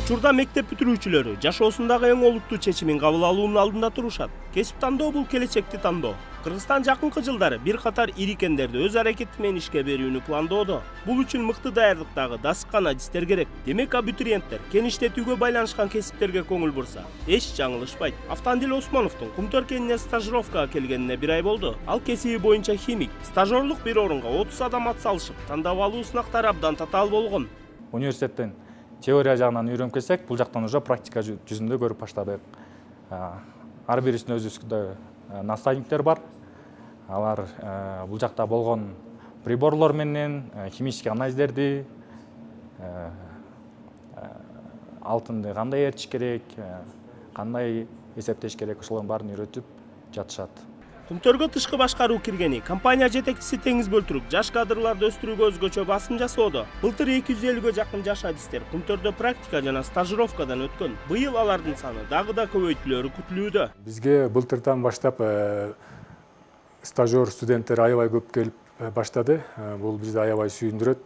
Учурда мектеп бүтүрүүчүлөрү жашоосундагы эң олуттуу чечимин кабыл алуунун алдында турушат. Кесип тандоо бул келечекти тандоо. Кыргызстан жакынкы жылдары бир катар ири-кендерди өз аракети менен ишке берүүнү пландоодо. Бул үчүн мыкты даярдыктагы дасыкан адистер керек. Демек абитуриенттер кен иштетүүгө байланышкан кесиптерге көңүл бурса, эч жаңылышпайт. Автандил Осмоновдун Кумтөр кенине стажировкага келгенине 1 ай болду. Ал кесиби боюнча химик. Стажерлук бир орунга 30 адам атсалышып, тандап алуу сынактары абдан татаал болгон. Университеттен теория жагынан үйрөнүп келсек, бул жактан уже практика жүзүндө көрүп баштадык. Ар бирисинин өзүндө наставниктер бар. Алар бул жакта болгон приборлор менен химический анализдерди, алтынды кандай эритиш керек, кандай эсептеш керек, ошолордун баарын үйрөтүп жатышат. Кумтөргө тышкы башкаруу киргени компания жетекчиси Теңиз Бөлтүрүк жаш кадрларды өстүрүүгө өзгөчө басым жасоодо. Былтыр 250ге жакын жаш адистер Кумтөрдө практика жана стажировкадан өткөн. Быйыл алардын саны дагы да көбөйтүлөрү күтүлүүдө. Бизге былтырдан баштап стажер студенттер аябай көп келип баштады. Бул бизди аябай сүйүндүрөт.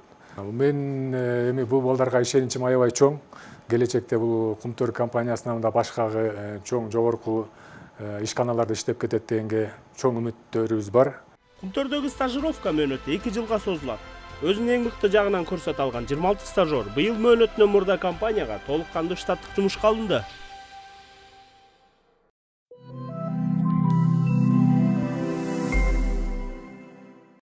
Мен эми бул балдарга ишеничим аябай чоң. Келечекте бул Кумтөр компаниясынан да башкагы чоң жогорку ишканаларда иштеп кетет дегенге чоң үмүттөрүбүз бар. Кумтөрдөгү стажировка мөөнөтү 2 жылга созулат. Өзүнүн эң мыкты жагынан көрсөтө алган 26 стажер быйыл мөөнөтүнөн мурда компанияга толук кандуу штаттык жумушка алынды.